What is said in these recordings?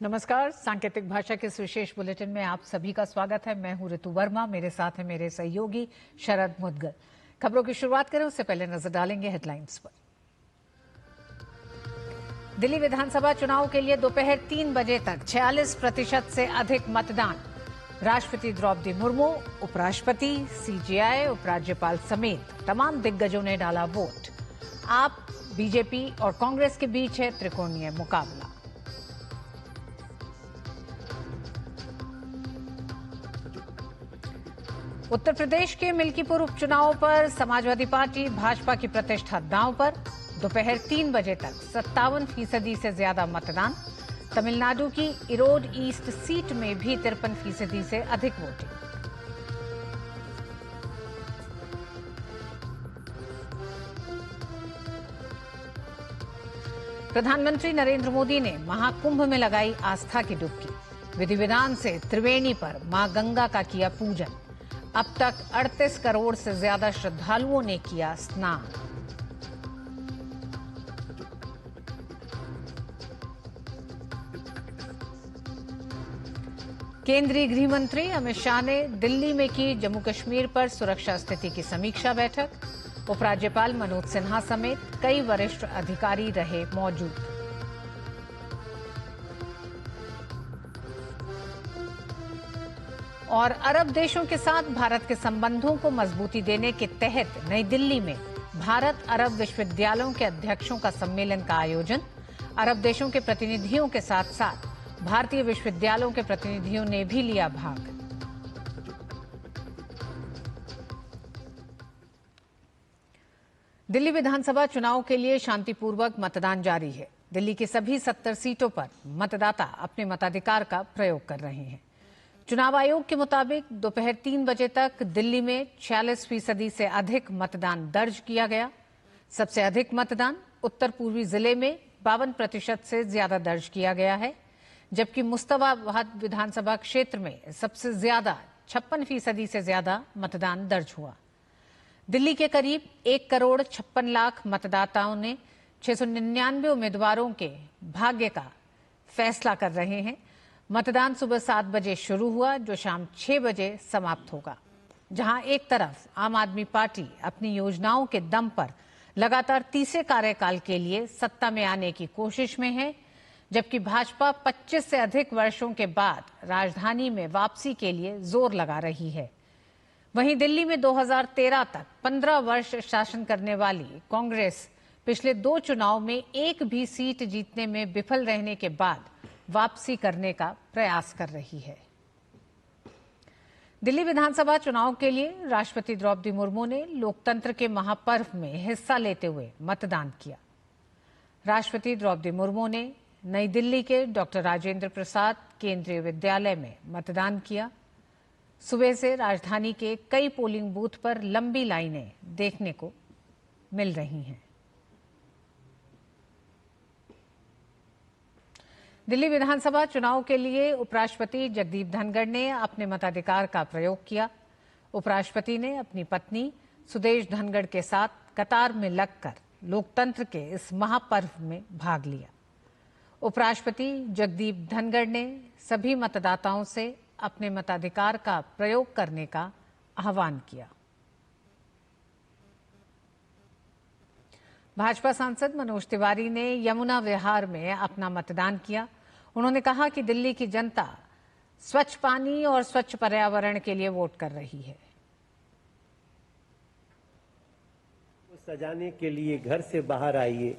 नमस्कार, सांकेतिक भाषा के इस विशेष बुलेटिन में आप सभी का स्वागत है। मैं हूं ऋतु वर्मा, मेरे साथ है मेरे सहयोगी शरद मुद्गल। खबरों की शुरुआत करें उससे पहले नजर डालेंगे हेडलाइंस पर। दिल्ली विधानसभा चुनाव के लिए दोपहर 3 बजे तक 46% से अधिक मतदान। राष्ट्रपति द्रौपदी मुर्मू, उपराष्ट्रपति, सीजेआई, उपराज्यपाल समेत तमाम दिग्गजों ने डाला वोट। आप, बीजेपी और कांग्रेस के बीच है त्रिकोणीय मुकाबला। उत्तर प्रदेश के मिल्कीपुर उपचुनाव पर समाजवादी पार्टी भाजपा की प्रतिष्ठा दांव पर। दोपहर 3 बजे तक 57% से ज्यादा मतदान। तमिलनाडु की इरोड ईस्ट सीट में भी 53% से अधिक वोटिंग। प्रधानमंत्री नरेंद्र मोदी ने महाकुंभ में लगाई आस्था की डुबकी। विधि विधान से त्रिवेणी पर मां गंगा का किया पूजन। अब तक 38 करोड़ से ज्यादा श्रद्धालुओं ने किया स्नान। केंद्रीय गृह मंत्री अमित शाह ने दिल्ली में की जम्मू कश्मीर पर सुरक्षा स्थिति की समीक्षा बैठक। उपराज्यपाल मनोज सिन्हा समेत कई वरिष्ठ अधिकारी रहे मौजूद। और अरब देशों के साथ भारत के संबंधों को मजबूती देने के तहत नई दिल्ली में भारत अरब विश्वविद्यालयों के अध्यक्षों का सम्मेलन का आयोजन। अरब देशों के प्रतिनिधियों के साथ साथ भारतीय विश्वविद्यालयों के प्रतिनिधियों ने भी लिया भाग। दिल्ली विधानसभा चुनाव के लिए शांतिपूर्वक मतदान जारी है। दिल्ली की सभी 70 सीटों पर मतदाता अपने मताधिकार का प्रयोग कर रहे हैं। चुनाव आयोग के मुताबिक दोपहर 3 बजे तक दिल्ली में 46% से अधिक मतदान दर्ज किया गया। सबसे अधिक मतदान उत्तर पूर्वी जिले में 52% से ज्यादा दर्ज किया गया है, जबकि मुस्तफाबाद विधानसभा क्षेत्र में सबसे ज्यादा 56% से ज्यादा मतदान दर्ज हुआ। दिल्ली के करीब 1 करोड़ 56 लाख मतदाताओं ने 699 उम्मीदवारों के भाग्य का फैसला कर रहे हैं। मतदान सुबह 7 बजे शुरू हुआ, जो शाम 6 बजे समाप्त होगा। जहां एक तरफ आम आदमी पार्टी अपनी योजनाओं के दम पर लगातार तीसरे कार्यकाल के लिए सत्ता में आने की कोशिश में है, जबकि भाजपा 25 से अधिक वर्षों के बाद राजधानी में वापसी के लिए जोर लगा रही है। वहीं दिल्ली में 2013 तक 15 वर्ष शासन करने वाली कांग्रेस पिछले 2 चुनाव में एक भी सीट जीतने में विफल रहने के बाद वापसी करने का प्रयास कर रही है। दिल्ली विधानसभा चुनाव के लिए राष्ट्रपति द्रौपदी मुर्मू ने लोकतंत्र के महापर्व में हिस्सा लेते हुए मतदान किया। राष्ट्रपति द्रौपदी मुर्मू ने नई दिल्ली के डॉक्टर राजेंद्र प्रसाद केंद्रीय विद्यालय में मतदान किया। सुबह से राजधानी के कई पोलिंग बूथ पर लंबी लाइनें देखने को मिल रही हैं। दिल्ली विधानसभा चुनाव के लिए उपराष्ट्रपति जगदीप धनखड़ ने अपने मताधिकार का प्रयोग किया। उपराष्ट्रपति ने अपनी पत्नी सुदेश धनखड़ के साथ कतार में लगकर लोकतंत्र के इस महापर्व में भाग लिया। उपराष्ट्रपति जगदीप धनखड़ ने सभी मतदाताओं से अपने मताधिकार का प्रयोग करने का आह्वान किया। भाजपा सांसद मनोज तिवारी ने यमुना विहार में अपना मतदान किया। उन्होंने कहा कि दिल्ली की जनता स्वच्छ पानी और स्वच्छ पर्यावरण के लिए वोट कर रही है। सजाने के लिए घर से बाहर आइए,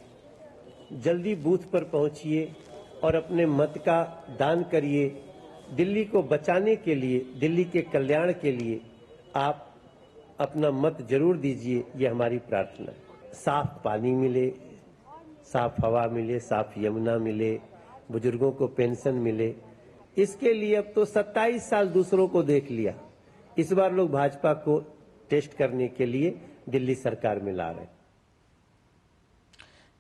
जल्दी बूथ पर पहुंचिए और अपने मत का दान करिए। दिल्ली को बचाने के लिए, दिल्ली के कल्याण के लिए आप अपना मत जरूर दीजिए, ये हमारी प्रार्थना है। साफ पानी मिले, साफ हवा मिले, साफ यमुना मिले, बुजुर्गों को पेंशन मिले, इसके लिए अब तो 27 साल दूसरों को देख लिया। इस बार लोग भाजपा को टेस्ट करने के लिए दिल्ली सरकार में ला रहे हैं।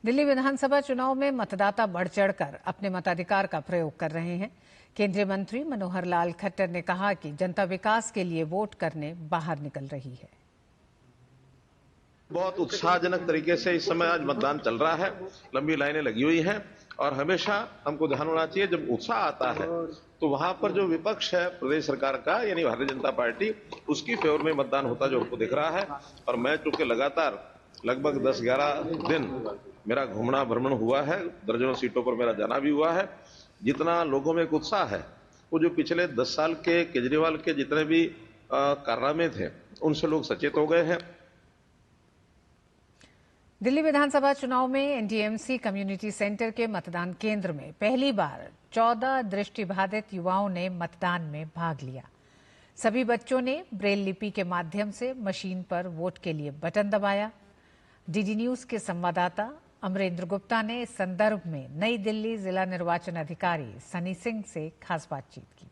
दिल्ली विधानसभा चुनाव में मतदाता बढ़ चढ़कर अपने मताधिकार का प्रयोग कर रहे हैं। केंद्रीय मंत्री मनोहर लाल खट्टर ने कहा कि जनता विकास के लिए वोट करने बाहर निकल रही है। बहुत उत्साहजनक तरीके से इस समय आज मतदान चल रहा है, लंबी लाइनें लगी हुई हैं और हमेशा हमको ध्यान होना चाहिए जब उत्साह आता है तो वहां पर जो विपक्ष है प्रदेश सरकार का यानी भारतीय जनता पार्टी उसकी फेवर में मतदान होता जो हमको दिख रहा है। और मैं चूंकि लगातार लगभग 10-11 दिन मेरा घूमना भ्रमण हुआ है, दर्जनों सीटों पर मेरा जाना भी हुआ है, जितना लोगों में एक उत्साह है वो जो पिछले 10 साल के केजरीवाल के जितने भी कारनामे थे उनसे लोग सचेत हो गए हैं। दिल्ली विधानसभा चुनाव में एनडीएमसी कम्युनिटी सेंटर के मतदान केंद्र में पहली बार 14 दृष्टिबाधित युवाओं ने मतदान में भाग लिया। सभी बच्चों ने ब्रेल लिपि के माध्यम से मशीन पर वोट के लिए बटन दबाया। डीडी न्यूज के संवाददाता अमरेंद्र गुप्ता ने इस संदर्भ में नई दिल्ली जिला निर्वाचन अधिकारी सनी सिंह से खास बातचीत की।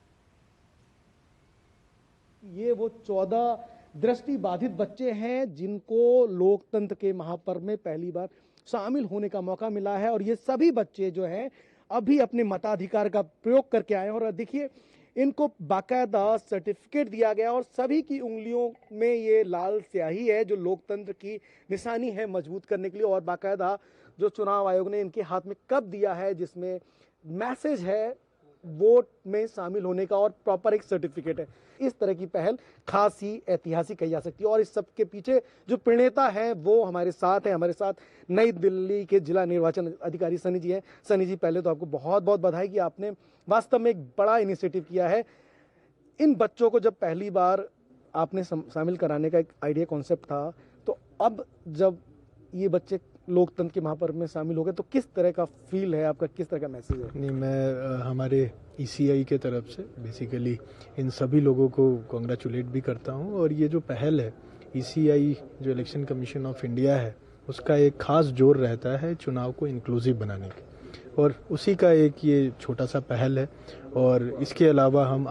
ये वो 14 दृष्टिबाधित बच्चे हैं जिनको लोकतंत्र के महापर्व में पहली बार शामिल होने का मौका मिला है और ये सभी बच्चे जो हैं अभी अपने मताधिकार का प्रयोग करके आए हैं। और देखिए इनको बाकायदा सर्टिफिकेट दिया गया और सभी की उंगलियों में ये लाल स्याही है जो लोकतंत्र की निशानी है मजबूत करने के लिए, और बाकायदा जो चुनाव आयोग ने इनके हाथ में कब दिया है जिसमें मैसेज है वोट में शामिल होने का और प्रॉपर एक सर्टिफिकेट है। इस तरह की पहल खास ही ऐतिहासिक कही जा सकती है और इस सब के पीछे जो प्रणेता है वो हमारे साथ है। हमारे साथ नई दिल्ली के जिला निर्वाचन अधिकारी सनी जी हैं। सनी जी, पहले तो आपको बहुत बहुत बधाई कि आपने वास्तव में एक बड़ा इनिशिएटिव किया है। इन बच्चों को जब पहली बार आपने शामिल कराने का एक आइडिया कॉन्सेप्ट था, तो अब जब ये बच्चे लोकतंत्र के महापर्व में शामिल हो गए तो किस तरह का फील है आपका, किस तरह का मैसेज है? नहीं, मैं हमारे ईसीआई के तरफ से बेसिकली इन सभी लोगों को कॉन्ग्रेचुलेट भी करता हूं। और ये जो पहल है ईसीआई जो इलेक्शन कमीशन ऑफ इंडिया है उसका एक खास जोर रहता है चुनाव को इंक्लूसिव बनाने के, और उसी का एक ये छोटा सा पहल है। और इसके अलावा हम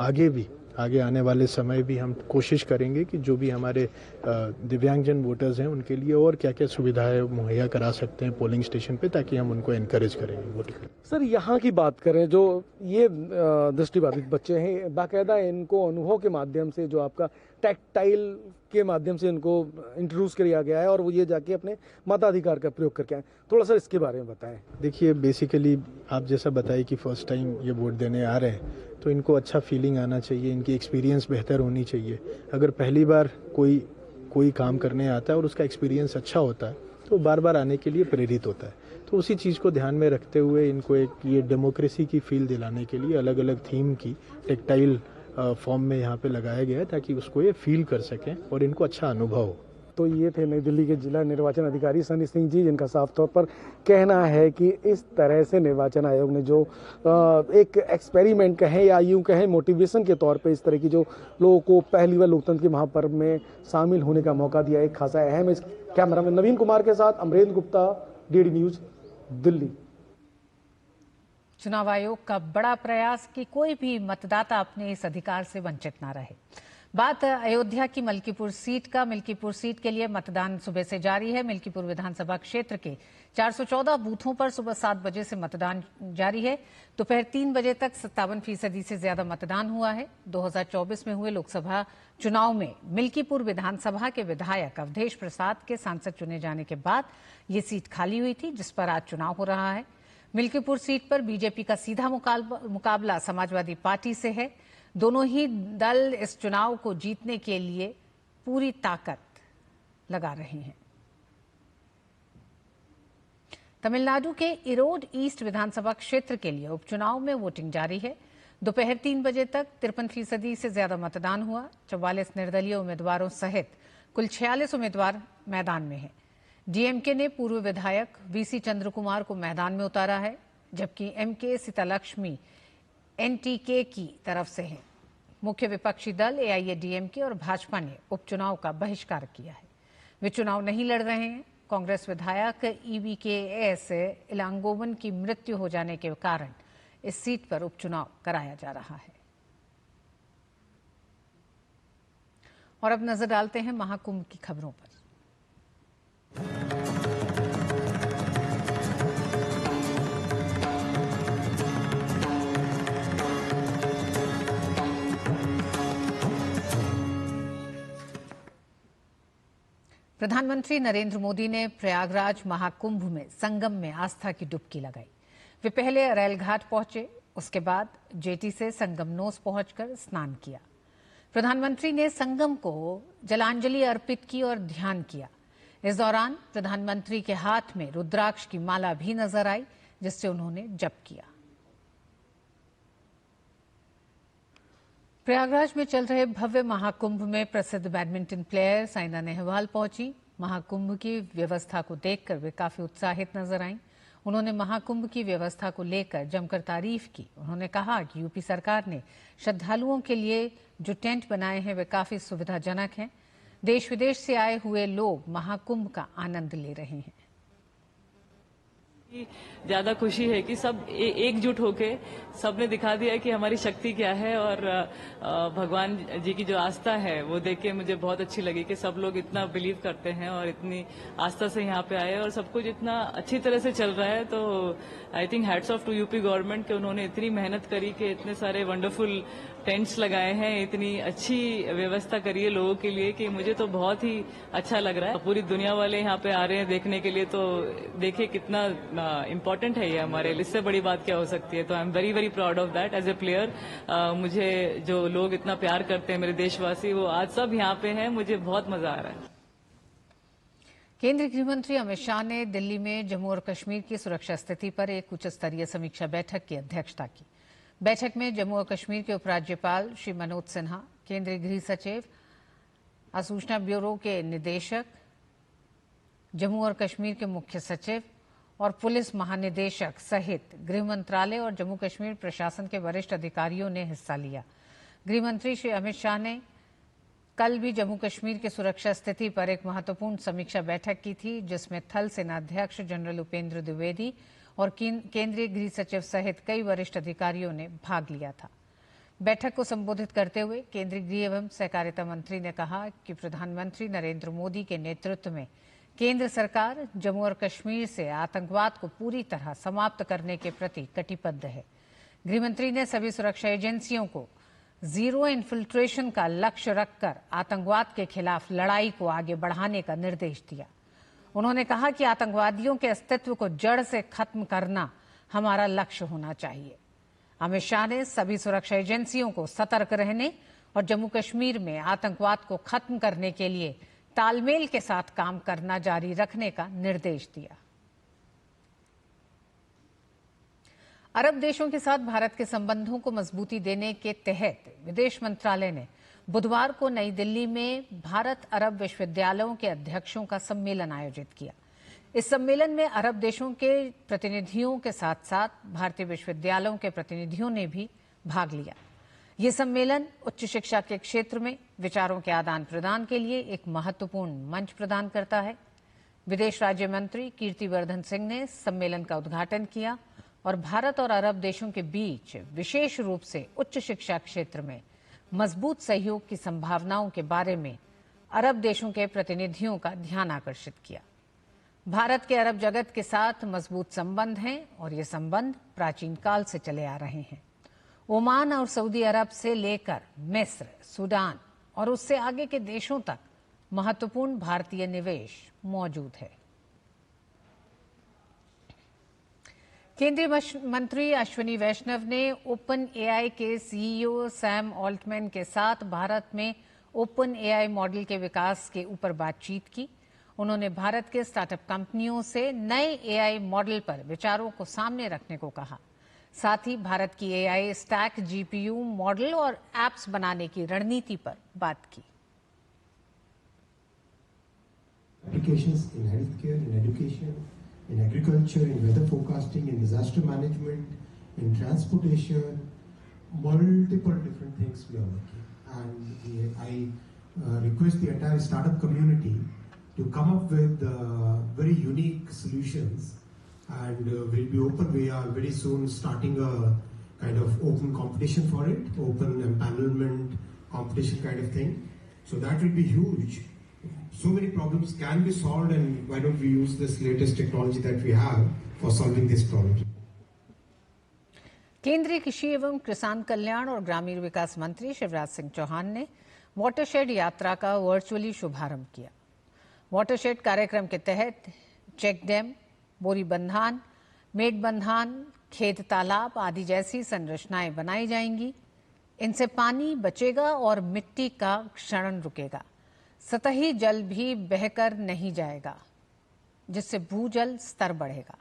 आगे आने वाले समय भी हम कोशिश करेंगे कि जो भी हमारे दिव्यांगजन वोटर्स हैं उनके लिए और क्या क्या सुविधाएं मुहैया करा सकते हैं पोलिंग स्टेशन पे, ताकि हम उनको एनकरेज करेंगे वोट करने। सर, यहाँ की बात करें, जो ये दृष्टिबाधित बच्चे हैं बाकायदा इनको अनुभव के माध्यम से जो आपका टैक्टाइल के माध्यम से इनको इंट्रोड्यूस किया गया है और वो ये जाके अपने मताधिकार का प्रयोग करके आए, थोड़ा सा इसके बारे में बताएं। देखिए, बेसिकली आप जैसा बताइए कि फर्स्ट टाइम ये वोट देने आ रहे हैं तो इनको अच्छा फीलिंग आना चाहिए, इनकी एक्सपीरियंस बेहतर होनी चाहिए। अगर पहली बार कोई काम करने आता है और उसका एक्सपीरियंस अच्छा होता है तो बार बार आने के लिए प्रेरित होता है। तो उसी चीज़ को ध्यान में रखते हुए इनको एक ये डेमोक्रेसी की फील दिलाने के लिए अलग अलग थीम की टेक्टाइल फॉर्म में यहाँ पे लगाया गया है ताकि उसको ये फील कर सकें और इनको अच्छा अनुभव हो। तो ये थे नई दिल्ली के जिला निर्वाचन अधिकारी सनी सिंह जी, जिनका साफ तौर पर कहना है कि इस तरह से निर्वाचन आयोग ने जो एक एक्सपेरिमेंट कहें या यूं कहें मोटिवेशन के तौर पे इस तरह की जो लोगों को पहली बार लोकतंत्र के महापर्व में शामिल होने का मौका दिया, एक खासा अहम है। कैमरामैन नवीन कुमार के साथ अमरेंद्र गुप्ता, डीडी न्यूज, दिल्ली। चुनाव आयोग का बड़ा प्रयास कि कोई भी मतदाता अपने इस अधिकार से वंचित ना रहे। बात अयोध्या की मलकीपुर सीट का। मलकीपुर सीट के लिए मतदान सुबह से जारी है। मलकीपुर विधानसभा क्षेत्र के 414 बूथों पर सुबह 7 बजे से मतदान जारी है। दोपहर 3 बजे तक 57% से ज्यादा मतदान हुआ है। 2024 में हुए लोकसभा चुनाव में मलकीपुर विधानसभा के विधायक अवधेश प्रसाद के सांसद चुने जाने के बाद ये सीट खाली हुई थी, जिस पर आज चुनाव हो रहा है। मलकीपुर सीट पर बीजेपी का सीधा मुकाबला समाजवादी पार्टी से है। दोनों ही दल इस चुनाव को जीतने के लिए पूरी ताकत लगा रहे हैं। तमिलनाडु के इरोड ईस्ट विधानसभा क्षेत्र के लिए उपचुनाव में वोटिंग जारी है। दोपहर 3 बजे तक 53% से ज्यादा मतदान हुआ। 44 निर्दलीय उम्मीदवारों सहित कुल 46 उम्मीदवार मैदान में हैं। डीएमके ने पूर्व विधायक वीसी चंद्र कुमार को मैदान में उतारा है, जबकि एमके सीतालक्ष्मी एनटीके की तरफ से है। मुख्य विपक्षी दल एआईएडीएमके और भाजपा ने उपचुनाव का बहिष्कार किया है। वे चुनाव नहीं लड़ रहे हैं। कांग्रेस विधायक ईवीकेएस इलांगोवन की मृत्यु हो जाने के कारण इस सीट पर उपचुनाव कराया जा रहा है। और अब नजर डालते हैं महाकुंभ की खबरों पर। प्रधानमंत्री नरेंद्र मोदी ने प्रयागराज महाकुंभ में संगम में आस्था की डुबकी लगाई। वे पहले अरैल घाट पहुंचे, उसके बाद जेटी से संगमनोस पहुंचकर स्नान किया। प्रधानमंत्री ने संगम को जलांजलि अर्पित की और ध्यान किया। इस दौरान प्रधानमंत्री के हाथ में रुद्राक्ष की माला भी नजर आई, जिससे उन्होंने जप किया। प्रयागराज में चल रहे भव्य महाकुंभ में प्रसिद्ध बैडमिंटन प्लेयर साइना नेहवाल पहुंची। महाकुंभ की व्यवस्था को देखकर वे काफी उत्साहित नजर आईं। उन्होंने महाकुंभ की व्यवस्था को लेकर जमकर तारीफ की। उन्होंने कहा कि यूपी सरकार ने श्रद्धालुओं के लिए जो टेंट बनाए हैं वे काफी सुविधाजनक हैं। देश विदेश से आए हुए लोग महाकुंभ का आनंद ले रहे हैं। ज्यादा खुशी है कि सब एकजुट होके सबने दिखा दिया कि हमारी शक्ति क्या है, और भगवान जी की जो आस्था है वो देख के मुझे बहुत अच्छी लगी कि सब लोग इतना बिलीव करते हैं और इतनी आस्था से यहाँ पे आए और सब कुछ इतना अच्छी तरह से चल रहा है। तो I think hats off to UP government कि उन्होंने इतनी मेहनत करी कि इतने सारे वंडरफुल टेंट्स लगाए हैं, इतनी अच्छी व्यवस्था करी है लोगों के लिए कि मुझे तो बहुत ही अच्छा लग रहा है। पूरी दुनिया वाले यहाँ पे आ रहे हैं देखने के लिए, तो देखिए कितना इम्पोर्टेंट है ये हमारे लिए। इससे बड़ी बात क्या हो सकती है। तो I am very very proud of that as a player. मुझे जो लोग इतना प्यार करते हैं मेरे देशवासी, वो आज सब यहाँ पे हैं, मुझे बहुत मजा आ रहा है। केंद्रीय गृह मंत्री अमित शाह ने दिल्ली में जम्मू और कश्मीर की सुरक्षा स्थिति पर एक उच्च स्तरीय समीक्षा बैठक की अध्यक्षता की। बैठक में जम्मू और कश्मीर के उपराज्यपाल श्री मनोज सिन्हा, केंद्रीय गृह सचिव, सूचना ब्यूरो के निदेशक, जम्मू और कश्मीर के मुख्य सचिव और पुलिस महानिदेशक सहित गृह मंत्रालय और जम्मू कश्मीर प्रशासन के वरिष्ठ अधिकारियों ने हिस्सा लिया। गृह मंत्री श्री अमित शाह ने कल भी जम्मू कश्मीर की सुरक्षा स्थिति पर एक महत्वपूर्ण समीक्षा बैठक की थी, जिसमें थल सेनाध्यक्ष जनरल उपेंद्र द्विवेदी और केंद्रीय गृह सचिव सहित कई वरिष्ठ अधिकारियों ने भाग लिया था। बैठक को संबोधित करते हुए केंद्रीय गृह एवं सहकारिता मंत्री ने कहा कि प्रधानमंत्री नरेंद्र मोदी के नेतृत्व में केंद्र सरकार जम्मू और कश्मीर से आतंकवाद को पूरी तरह समाप्त करने के प्रति कटिबद्ध है। गृहमंत्री ने सभी सुरक्षा एजेंसियों को जीरो इन्फिल्ट्रेशन का लक्ष्य रखकर आतंकवाद के खिलाफ लड़ाई को आगे बढ़ाने का निर्देश दिया। उन्होंने कहा कि आतंकवादियों के अस्तित्व को जड़ से खत्म करना हमारा लक्ष्य होना चाहिए। अमित शाह ने सभी सुरक्षा एजेंसियों को सतर्क रहने और जम्मू कश्मीर में आतंकवाद को खत्म करने के लिए तालमेल के साथ काम करना जारी रखने का निर्देश दिया। अरब देशों के साथ भारत के संबंधों को मजबूती देने के तहत विदेश मंत्रालय ने बुधवार को नई दिल्ली में भारत अरब विश्वविद्यालयों के अध्यक्षों का सम्मेलन आयोजित किया। इस सम्मेलन में अरब देशों के प्रतिनिधियों के साथ साथ भारतीय विश्वविद्यालयों के प्रतिनिधियों ने भी भाग लिया। ये सम्मेलन उच्च शिक्षा के क्षेत्र में विचारों के आदान प्रदान के लिए एक महत्वपूर्ण मंच प्रदान करता है। विदेश राज्य मंत्री कीर्तिवर्धन सिंह ने सम्मेलन का उद्घाटन किया और भारत और अरब देशों के बीच विशेष रूप से उच्च शिक्षा क्षेत्र में मजबूत सहयोग की संभावनाओं के बारे में अरब देशों के प्रतिनिधियों का ध्यान आकर्षित किया। भारत के अरब जगत के साथ मजबूत संबंध हैं और ये संबंध प्राचीन काल से चले आ रहे हैं। ओमान और सऊदी अरब से लेकर मिस्र, सूडान और उससे आगे के देशों तक महत्वपूर्ण भारतीय निवेश मौजूद है। केंद्रीय मंत्री अश्विनी वैष्णव ने ओपन एआई के सीईओ सैम ऑल्टमैन के साथ भारत में ओपन एआई मॉडल के विकास के ऊपर बातचीत की। उन्होंने भारत के स्टार्टअप कंपनियों से नए एआई मॉडल पर विचारों को सामने रखने को कहा। साथ ही भारत की एआई स्टैक, जीपीयू मॉडल और एप्स बनाने की रणनीति पर बात की। Applications in healthcare, in education, in agriculture, in weather forecasting, in disaster management, in transportation, multiple different things we are working. And I request the entire startup community to come up with very unique solutions, and we'll be open. We are very soon starting a kind of open competition for it, open empanelment competition kind of thing. So that will be huge. So many problems can be solved, and why don't we use this latest technology that we have for solving these problems? केंद्रीय कृषि एवं किसान कल्याण और ग्रामीण विकास मंत्री शिवराज सिंह चौहान ने watershed यात्रा का वर्चुअली शुभारंभ किया। वाटरशेड कार्यक्रम के तहत चेक डैम, बोरी बंधान, मेड बंधान, खेत तालाब आदि जैसी संरचनाएं बनाई जाएंगी। इनसे पानी बचेगा और मिट्टी का क्षरण रुकेगा। सतही जल भी बहकर नहीं जाएगा, जिससे भूजल स्तर बढ़ेगा।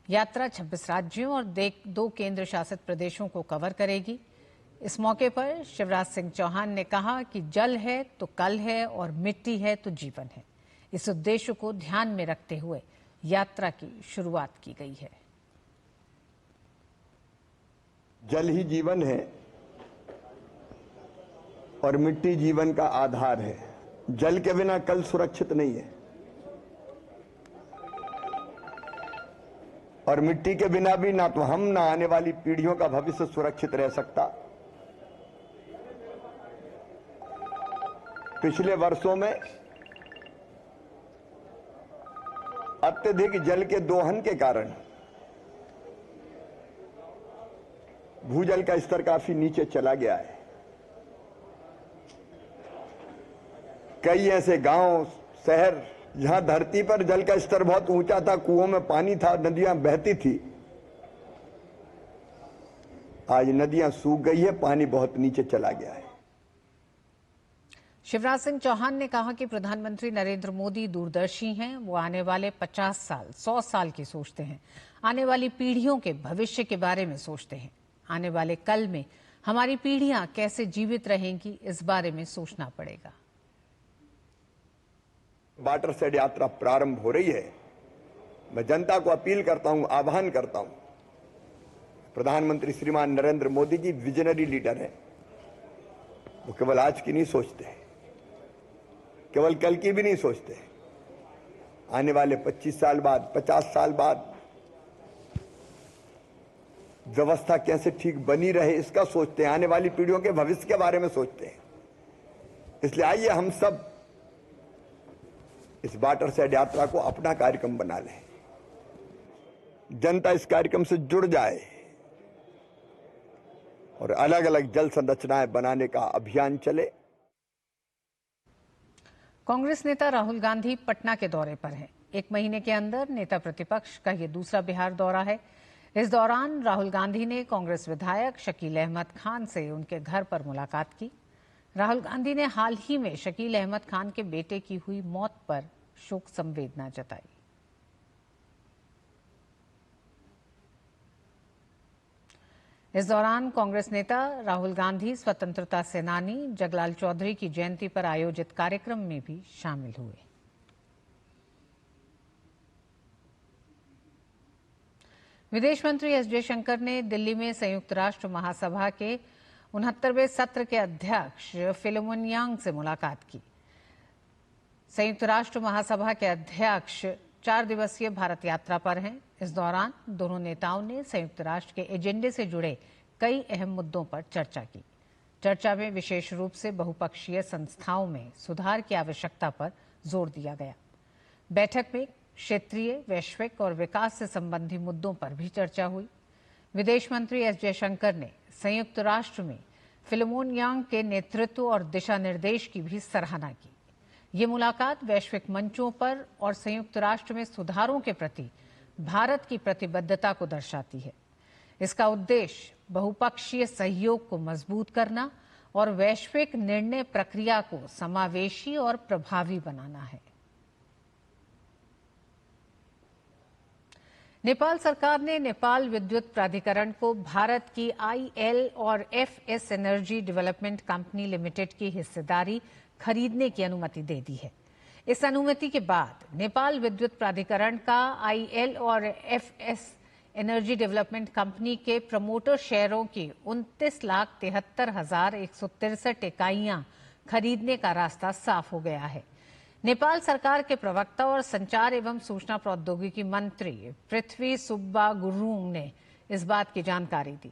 यात्रा 26 राज्यों और 2 केंद्र शासित प्रदेशों को कवर करेगी। इस मौके पर शिवराज सिंह चौहान ने कहा कि जल है तो कल है और मिट्टी है तो जीवन है। इस उद्देश्य को ध्यान में रखते हुए यात्रा की शुरुआत की गई है। जल ही जीवन है और मिट्टी जीवन का आधार है। जल के बिना कल सुरक्षित नहीं है और मिट्टी के बिना भी ना तो हम ना आने वाली पीढ़ियों का भविष्य सुरक्षित रह सकता। पिछले वर्षों में अत्यधिक जल के दोहन के कारण भूजल का स्तर काफी नीचे चला गया है। कई ऐसे गांव, शहर जहां धरती पर जल का स्तर बहुत ऊंचा था, कुओं में पानी था, नदियां बहती थी, आज नदियां सूख गई है, पानी बहुत नीचे चला गया है। शिवराज सिंह चौहान ने कहा कि प्रधानमंत्री नरेंद्र मोदी दूरदर्शी हैं। वो आने वाले 50 साल, 100 साल की सोचते हैं। आने वाली पीढ़ियों के भविष्य के बारे में सोचते हैं। आने वाले कल में हमारी पीढ़ियां कैसे जीवित रहेंगी, इस बारे में सोचना पड़ेगा। वाटरशेड यात्रा प्रारंभ हो रही है। मैं जनता को अपील करता हूं, आह्वान करता हूं, प्रधानमंत्री श्रीमान नरेंद्र मोदी जी विजनरी लीडर हैं। वो केवल आज की नहीं सोचते, केवल कल की भी नहीं सोचते, आने वाले 25 साल बाद, 50 साल बाद व्यवस्था कैसे ठीक बनी रहे इसका सोचते हैं। आने वाली पीढ़ियों के भविष्य के बारे में सोचते हैं। इसलिए आइए हम सब इस वाटरशेड यात्रा को अपना कार्यक्रम बना लें। जनता इस कार्यक्रम से जुड़ जाए और अलग अलग जल संरचनाएं बनाने का अभियान चले। कांग्रेस नेता राहुल गांधी पटना के दौरे पर हैं। 1 महीने के अंदर नेता प्रतिपक्ष का यह दूसरा बिहार दौरा है। इस दौरान राहुल गांधी ने कांग्रेस विधायक शकील अहमद खान से उनके घर पर मुलाकात की। राहुल गांधी ने हाल ही में शकील अहमद खान के बेटे की हुई मौत पर शोक संवेदना जताई। इस दौरान कांग्रेस नेता राहुल गांधी स्वतंत्रता सेनानी जगलाल चौधरी की जयंती पर आयोजित कार्यक्रम में भी शामिल हुए। विदेश मंत्री एस जयशंकर ने दिल्ली में संयुक्त राष्ट्र महासभा के 69वें सत्र के अध्यक्ष फिलिमोन यांग से मुलाकात की। संयुक्त राष्ट्र महासभा के अध्यक्ष 4 दिवसीय भारत यात्रा पर हैं। इस दौरान दोनों नेताओं ने संयुक्त राष्ट्र के एजेंडे से जुड़े कई अहम मुद्दों पर चर्चा की। चर्चा में विशेष रूप से बहुपक्षीय संस्थाओं में सुधार की आवश्यकता पर जोर दिया गया। बैठक में क्षेत्रीय, वैश्विक और विकास से संबंधी मुद्दों पर भी चर्चा हुई। विदेश मंत्री एस जयशंकर ने संयुक्त राष्ट्र में फिलिमोन यांग के नेतृत्व और दिशा निर्देश की भी सराहना की। ये मुलाकात वैश्विक मंचों पर और संयुक्त राष्ट्र में सुधारों के प्रति भारत की प्रतिबद्धता को दर्शाती है। इसका उद्देश्य बहुपक्षीय सहयोग को मजबूत करना और वैश्विक निर्णय प्रक्रिया को समावेशी और प्रभावी बनाना है। नेपाल सरकार ने नेपाल विद्युत प्राधिकरण को भारत की आईएल और FS energy development company limited की हिस्सेदारी खरीदने की अनुमति दे दी है। इस अनुमति के बाद नेपाल विद्युत प्राधिकरण का आईएल और एफएस एनर्जी डेवलपमेंट कंपनी के प्रमोटर शेयरों की 29,73,163 इकाइयां खरीदने का रास्ता साफ हो गया है। नेपाल सरकार के प्रवक्ता और संचार एवं सूचना प्रौद्योगिकी मंत्री पृथ्वी सुब्बा गुरुङ ने इस बात की जानकारी दी।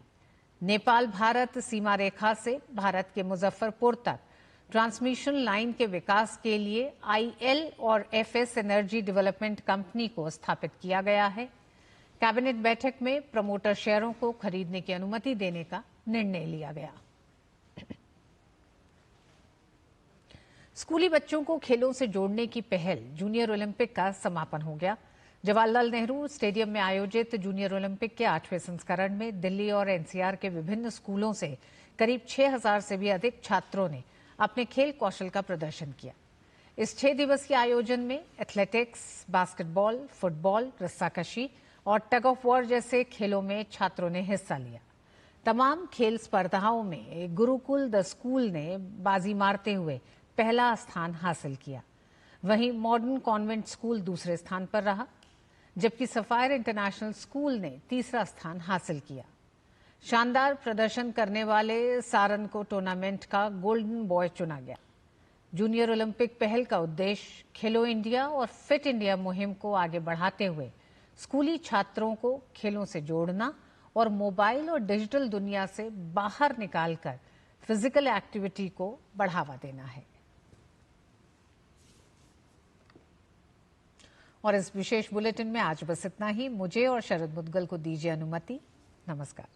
नेपाल भारत सीमा रेखा से भारत के मुजफ्फरपुर तक ट्रांसमिशन लाइन के विकास के लिए आईएल और एफएस एनर्जी डेवलपमेंट कंपनी को स्थापित किया गया है। कैबिनेट बैठक में प्रमोटर शेयरों को खरीदने की अनुमति देने का निर्णय लिया गया। स्कूली बच्चों को खेलों से जोड़ने की पहल जूनियर ओलंपिक का समापन हो गया। जवाहरलाल नेहरू स्टेडियम में आयोजित जूनियर ओलंपिक के 8वें संस्करण में दिल्ली और एनसीआर के विभिन्न स्कूलों से करीब 6000 से भी अधिक छात्रों ने अपने खेल कौशल का प्रदर्शन किया। इस 6 दिवसीय आयोजन में एथलेटिक्स, बास्केटबॉल, फुटबॉल, रस्साकशी और टग ऑफ वॉर जैसे खेलों में छात्रों ने हिस्सा लिया। तमाम खेल स्पर्धाओं में गुरुकुल द स्कूल ने बाजी मारते हुए पहला स्थान हासिल किया। वहीं मॉडर्न कॉन्वेंट स्कूल दूसरे स्थान पर रहा, जबकि सफायर इंटरनेशनल स्कूल ने तीसरा स्थान हासिल किया। शानदार प्रदर्शन करने वाले सारन को टूर्नामेंट का गोल्डन बॉय चुना गया। जूनियर ओलंपिक पहल का उद्देश्य खेलो इंडिया और फिट इंडिया मुहिम को आगे बढ़ाते हुए स्कूली छात्रों को खेलों से जोड़ना और मोबाइल और डिजिटल दुनिया से बाहर निकालकर फिजिकल एक्टिविटी को बढ़ावा देना है। और इस विशेष बुलेटिन में आज बस इतना ही। मुझे और शरद मुद्गल को दीजिए अनुमति। नमस्कार।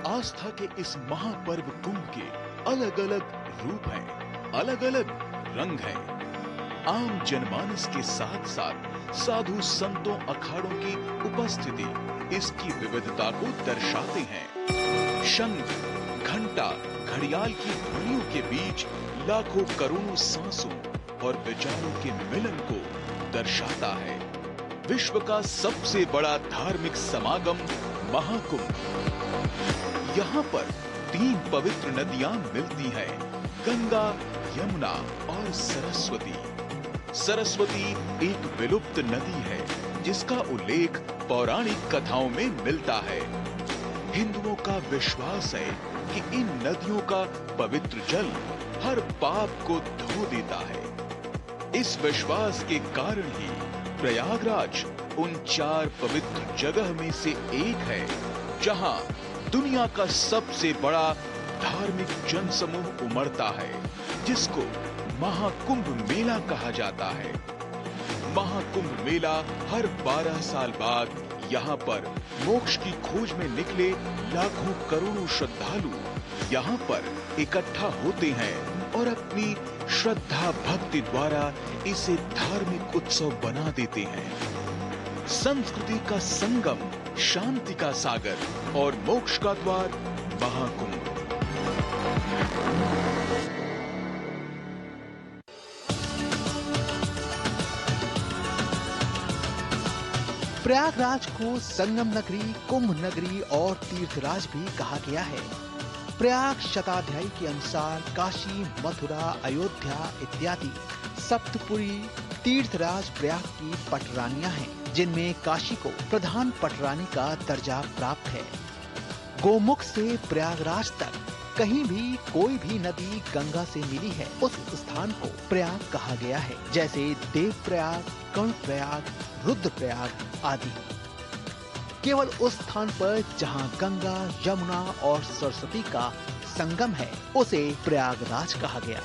आस्था के इस महापर्व कुंभ के अलग अलग रूप हैं, अलग अलग रंग हैं। आम जनमानस के साथ साथ साधु संतों अखाड़ों की उपस्थिति इसकी विविधता को दर्शाते हैं। शंख, घंटा, घड़ियाल की ध्वनियों के बीच लाखों करोड़ों सांसों और विचारों के मिलन को दर्शाता है। विश्व का सबसे बड़ा धार्मिक समागम महाकुंभ। यहाँ पर 3 पवित्र नदियां मिलती हैं, गंगा, यमुना और सरस्वती। सरस्वती एक विलुप्त नदी है जिसका उल्लेख पौराणिक कथाओं में मिलता है। हिंदुओं का विश्वास है कि इन नदियों का पवित्र जल हर पाप को धो देता है। इस विश्वास के कारण ही प्रयागराज उन 4 पवित्र जगह में से एक है जहां दुनिया का सबसे बड़ा धार्मिक जनसमूह उमड़ता है, जिसको महाकुंभ मेला कहा जाता है। महाकुंभ मेला हर 12 साल बाद यहाँ पर मोक्ष की खोज में निकले लाखों करोड़ों श्रद्धालु यहाँ पर इकट्ठा होते हैं और अपनी श्रद्धा भक्ति द्वारा इसे धार्मिक उत्सव बना देते हैं। संस्कृति का संगम, शांति का सागर और मोक्ष का द्वार महाकुंभ। प्रयागराज को संगम नगरी, कुंभ नगरी और तीर्थराज भी कहा गया है। प्रयाग शताध्यायी के अनुसार काशी, मथुरा, अयोध्या इत्यादि सप्तपुरी तीर्थराज प्रयाग की पटरानियां हैं, जिनमें काशी को प्रधान पटरानी का दर्जा प्राप्त है। गोमुख से प्रयागराज तक कहीं भी कोई भी नदी गंगा से मिली है, उस स्थान को प्रयाग कहा गया है, जैसे देव प्रयाग, कर्णप्रयाग, रुद्रप्रयाग आदि। केवल उस स्थान पर जहां गंगा, यमुना और सरस्वती का संगम है, उसे प्रयागराज कहा गया।